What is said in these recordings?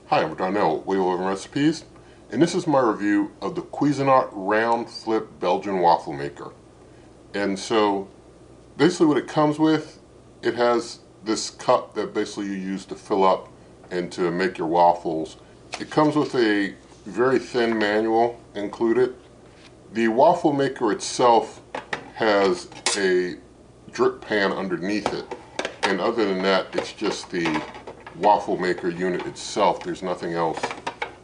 Hi, I'm Darnell, Way Over Recipes, and this is my review of the Cuisinart round flip Belgian waffle maker. And so, basically what it comes with, it has this cup that basically you use to fill up and to make your waffles. It comes with a very thin manual included. The waffle maker itself has a drip pan underneath it, and other than that, it's just the waffle maker unit itself. There's nothing else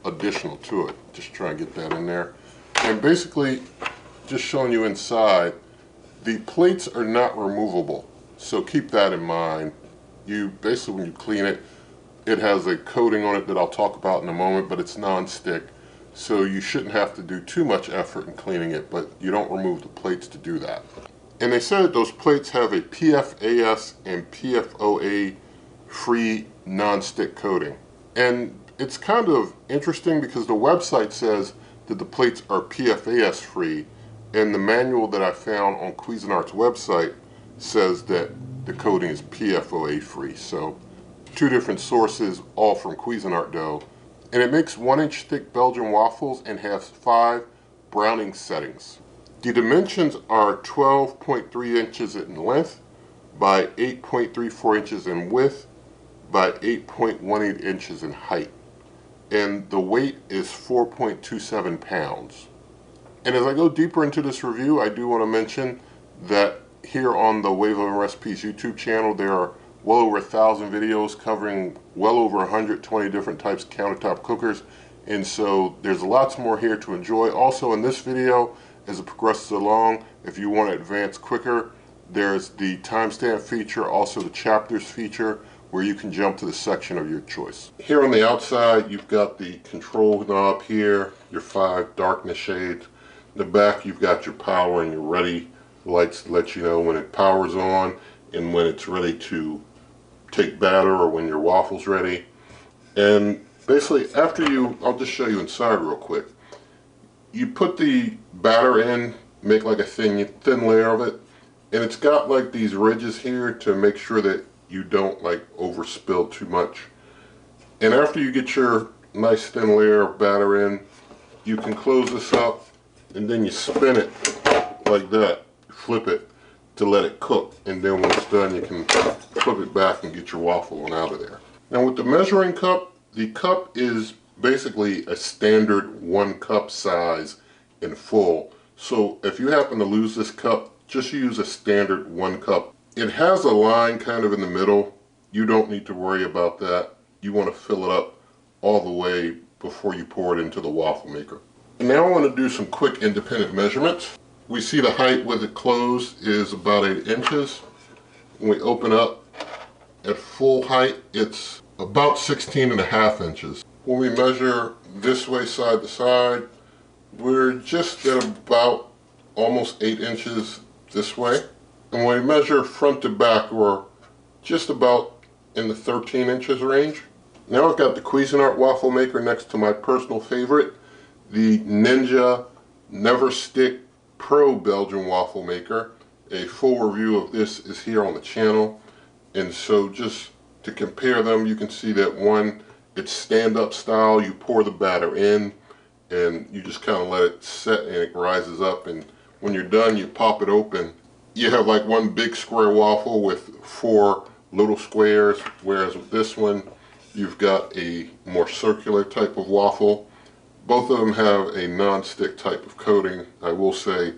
additional to it. Just try and get that in there. And basically, just showing you inside, the plates are not removable, so keep that in mind. You basically, when you clean it, it has a coating on it that I'll talk about in a moment, but it's non-stick, so you shouldn't have to do too much effort in cleaning it, but you don't remove the plates to do that. And they said that those plates have a PFAS and PFOA free non-stick coating. And it's kind of interesting because the website says that the plates are PFAS free, and the manual that I found on Cuisinart's website says that the coating is PFOA free. So two different sources, all from Cuisinart dough. And it makes 1-inch thick Belgian waffles and has 5 browning settings. The dimensions are 12.3 inches in length by 8.34 inches in width by 8.18 inches in height. And the weight is 4.27 pounds. And as I go deeper into this review, I do want to mention that here on the Wave of Recipes YouTube channel, there are well over 1,000 videos covering well over 120 different types of countertop cookers. And so there's lots more here to enjoy. Also in this video, as it progresses along, if you want to advance quicker, there's the timestamp feature, also the chapters feature, where you can jump to the section of your choice. Here on the outside, you've got the control knob here, your 5 darkness shades. In the back, you've got your power and your ready lights to let you know when it powers on and when it's ready to take batter or when your waffle's ready. And basically, I'll just show you inside real quick. You put the batter in, make like a thin layer of it, and it's got like these ridges here to make sure that you don't like overspill too much. And after you get your nice thin layer of batter in, you can close this up and then you spin it like that, flip it to let it cook, and then when it's done you can flip it back and get your waffle on out of there. Now with the measuring cup, the cup is basically a standard 1 cup size in full. So if you happen to lose this cup, just use a standard 1 cup. It has a line kind of in the middle. You don't need to worry about that. You want to fill it up all the way before you pour it into the waffle maker. And now I want to do some quick independent measurements. We see the height with it closed is about 8 inches. When we open up at full height, it's about 16.5 inches. When we measure this way side to side, we're just at about almost 8 inches this way. And when we measure front to back, we're just about in the 13 inches range. Now I've got the Cuisinart waffle maker next to my personal favorite, the Ninja NeverStick Pro Belgian waffle maker. A full review of this is here on the channel. And so just to compare them, you can see that one, it's stand-up style. You pour the batter in and you just kind of let it set and it rises up, and when you're done you pop it open. You have like one big square waffle with 4 little squares, whereas with this one you've got a more circular type of waffle. Both of them have a non-stick type of coating. I will say,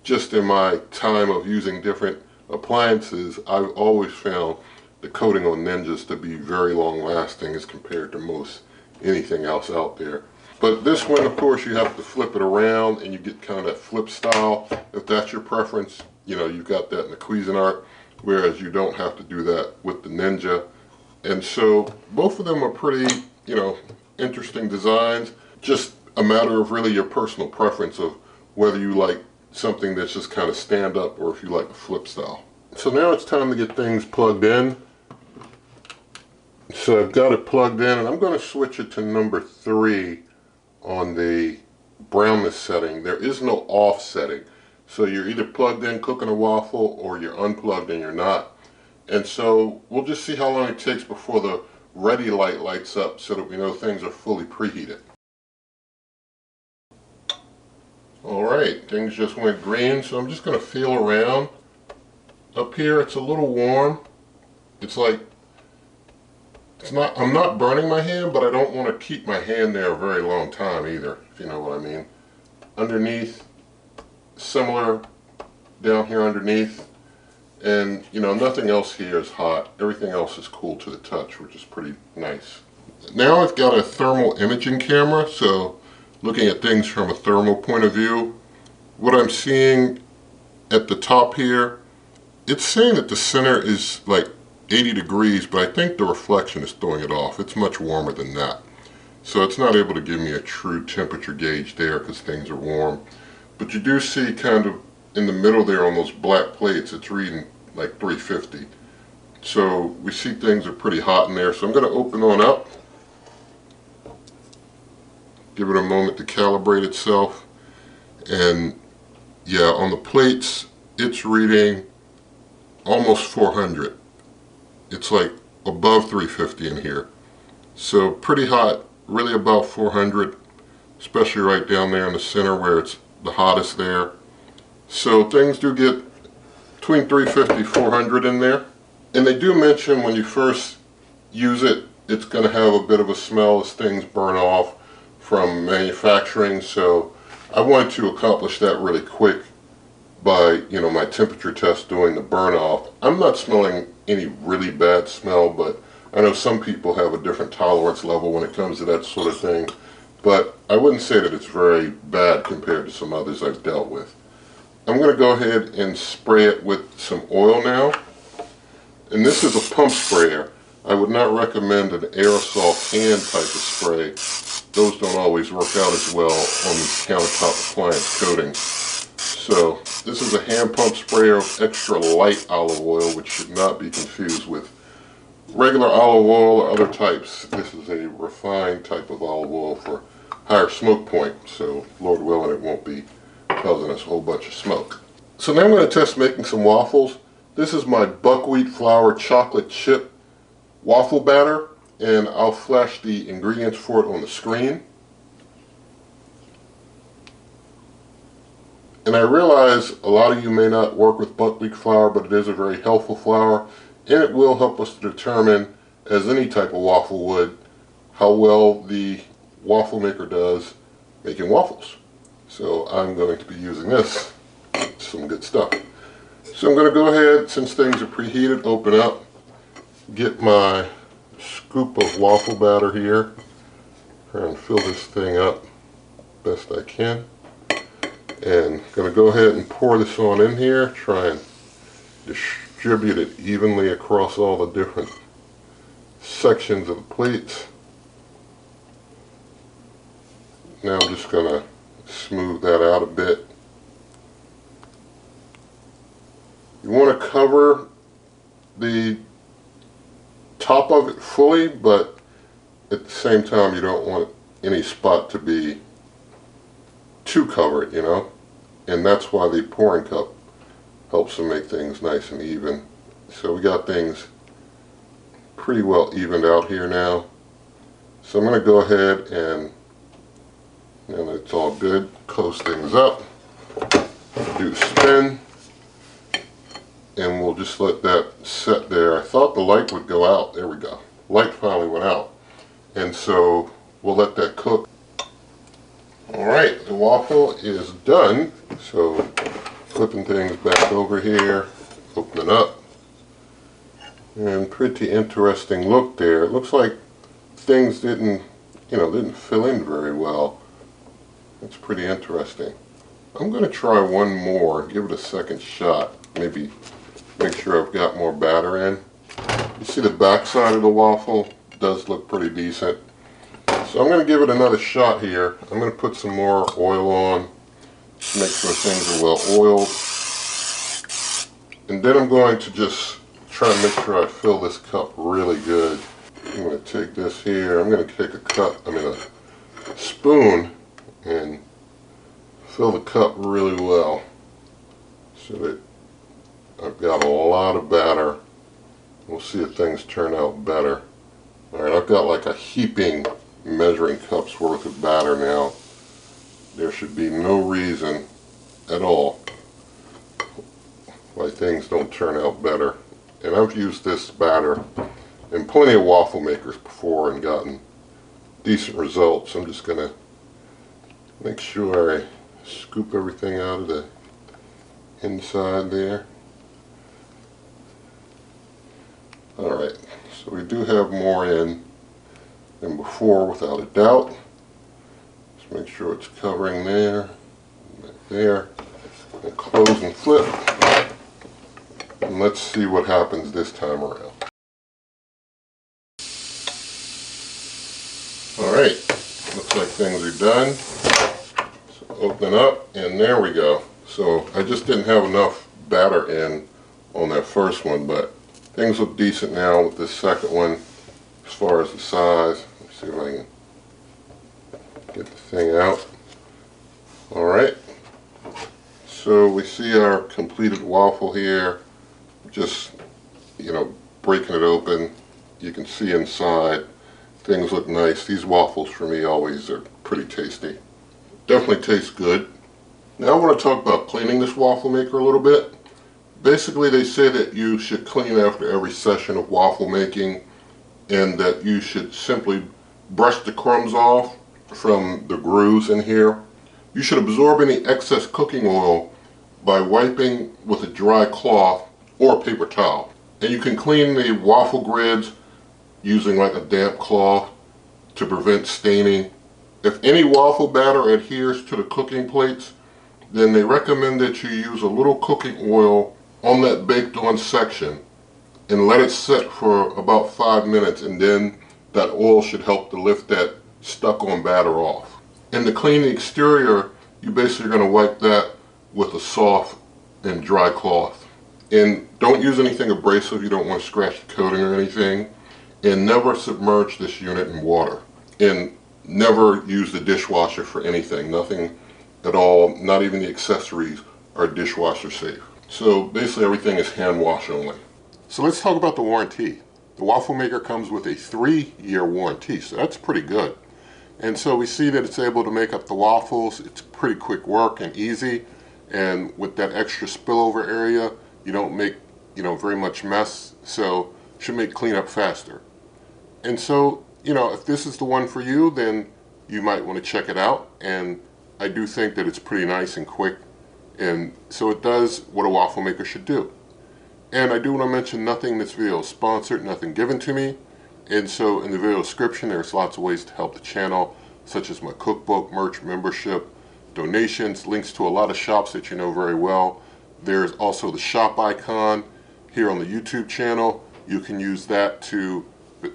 just in my time of using different appliances, I've always found the coating on Ninjas to be very long lasting as compared to most anything else out there. But this one, of course, you have to flip it around and you get kind of that flip style. If that's your preference, you know, you've got that in the Cuisinart, whereas you don't have to do that with the Ninja. And so both of them are pretty, you know, interesting designs. Just a matter of really your personal preference of whether you like something that's just kind of stand up or if you like a flip style. So now it's time to get things plugged in. So I've got it plugged in, and I'm going to switch it to number 3 on the brownness setting. There is no off setting. So you're either plugged in cooking a waffle or you're unplugged and you're not. And so we'll just see how long it takes before the ready light lights up so that we know things are fully preheated. Alright, things just went green, so I'm just going to feel around. Up here it's a little warm. It's like, I'm not burning my hand, but I don't want to keep my hand there a very long time either, if you know what I mean. Underneath, similar down here underneath. And, you know, nothing else here is hot. Everything else is cool to the touch, which is pretty nice. Now I've got a thermal imaging camera, so looking at things from a thermal point of view, what I'm seeing at the top here, it's saying that the center is like 80 degrees, but I think the reflection is throwing it off. It's much warmer than that. So it's not able to give me a true temperature gauge there because things are warm. But you do see kind of in the middle there on those black plates, it's reading like 350. So we see things are pretty hot in there. So I'm going to open on up. Give it a moment to calibrate itself. And yeah, on the plates, it's reading almost 400. It's like above 350 in here. So pretty hot, really above 400, especially right down there in the center where it's the hottest there. So things do get between 350 and 400 in there. And they do mention when you first use it, it's going to have a bit of a smell as things burn off from manufacturing. So I wanted to accomplish that really quick by, you know, my temperature test doing the burn off. I'm not smelling any really bad smell, but I know some people have a different tolerance level when it comes to that sort of thing. But I wouldn't say that it's very bad compared to some others I've dealt with. I'm going to go ahead and spray it with some oil now. And this is a pump sprayer. I would not recommend an aerosol can type of spray. Those don't always work out as well on these countertop appliance coatings. So this is a hand pump sprayer of extra light olive oil, which should not be confused with regular olive oil or other types. This is a refined type of olive oil for higher smoke point. So Lord willing, it won't be causing us a whole bunch of smoke. So now I'm going to test making some waffles. This is my buckwheat flour chocolate chip waffle batter, and I'll flash the ingredients for it on the screen. And I realize a lot of you may not work with buckwheat flour, but it is a very healthful flour, and it will help us to determine, as any type of waffle would, how well the waffle maker does making waffles. So I'm going to be using this. Some good stuff. So I'm going to go ahead, since things are preheated, open up, get my scoop of waffle batter here, try and fill this thing up best I can. And I'm going to go ahead and pour this on in here, try and distribute it evenly across all the different sections of the plates. Now I'm just going to smooth that out a bit. You want to cover the top of it fully, but at the same time you don't want any spot to be too covered, you know, and that's why the pouring cup helps to make things nice and even. So we got things pretty well evened out here now. So I'm going to go ahead and it's all good, close things up, do a spin, and we'll just let that set there. I thought the light would go out. There we go. Light finally went out. And so we'll let that cook. Alright, the waffle is done. So flipping things back over here, open it up. And pretty interesting look there. It looks like things didn't fill in very well. It's pretty interesting. I'm going to try one more, give it a second shot. Maybe make sure I've got more batter in. You see the back side of the waffle does look pretty decent. So I'm going to give it another shot here. I'm going to put some more oil on, make sure things are well oiled. And then I'm going to just try and make sure I fill this cup really good. I'm going to take this here, I'm going to take a spoon and fill the cup really well so that I've got a lot of batter. We'll see if things turn out better Alright, I've got like a heaping measuring cup's worth of batter now. There should be no reason at all why things don't turn out better. And I've used this batter in plenty of waffle makers before and gotten decent results. I'm just going to make sure I scoop everything out of the inside there. Alright, so we do have more in than before without a doubt. Just make sure it's covering there, there, and close and flip. And let's see what happens this time around. Alright, looks like things are done. So open up, and there we go. So I just didn't have enough batter in on that first one, but things look decent now with this second one as far as the size. Let's see if I can get the thing out. Alright, so we see our completed waffle here. Just, breaking it open. You can see inside. Things look nice. These waffles for me always are pretty tasty. Definitely tastes good. Now I want to talk about cleaning this waffle maker a little bit. Basically they say that you should clean after every session of waffle making, and that you should simply brush the crumbs off from the grooves in here. You should absorb any excess cooking oil by wiping with a dry cloth or a paper towel. And you can clean the waffle grids using like a damp cloth to prevent staining. If any waffle batter adheres to the cooking plates, then they recommend that you use a little cooking oil on that baked on section and let it sit for about 5 minutes, and then that oil should help to lift that stuck on batter off. And to clean the exterior, you basically are going to wipe that with a soft and dry cloth. And don't use anything abrasive. You don't want to scratch the coating or anything. And never submerge this unit in water. And never use the dishwasher for anything. Nothing at all, not even the accessories, are dishwasher safe. So basically everything is hand wash only. So let's talk about the warranty. The waffle maker comes with a 3-year warranty, so that's pretty good. And so we see that it's able to make up the waffles. It's pretty quick work and easy. And with that extra spillover area, you don't make, very much mess, so it should make cleanup faster. And so, if this is the one for you, then you might want to check it out. And I do think that it's pretty nice and quick. And so it does what a waffle maker should do. And I do want to mention nothing in this video is sponsored, nothing given to me. And so in the video description, there's lots of ways to help the channel, such as my cookbook, merch, membership, donations, links to a lot of shops that you know very well. There's also the shop icon here on the YouTube channel. You can use that to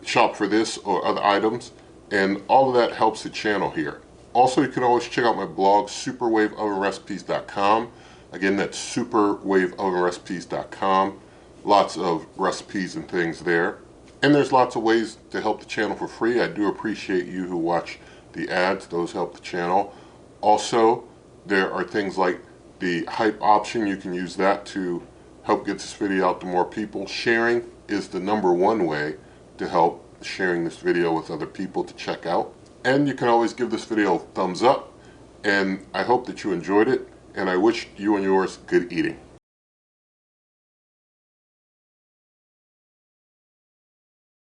shop for this or other items, and all of that helps the channel here. Also, you can always check out my blog, superwaveovenrecipes.com. Again, that's superwaveovenrecipes.com. Lots of recipes and things there. And there's lots of ways to help the channel for free. I do appreciate you who watch the ads. Those help the channel. Also, there are things like the hype option. You can use that to help get this video out to more people. Sharing is the #1 way to help sharing this video with other people to check out. And you can always give this video a thumbs up. And I hope that you enjoyed it. And I wish you and yours good eating.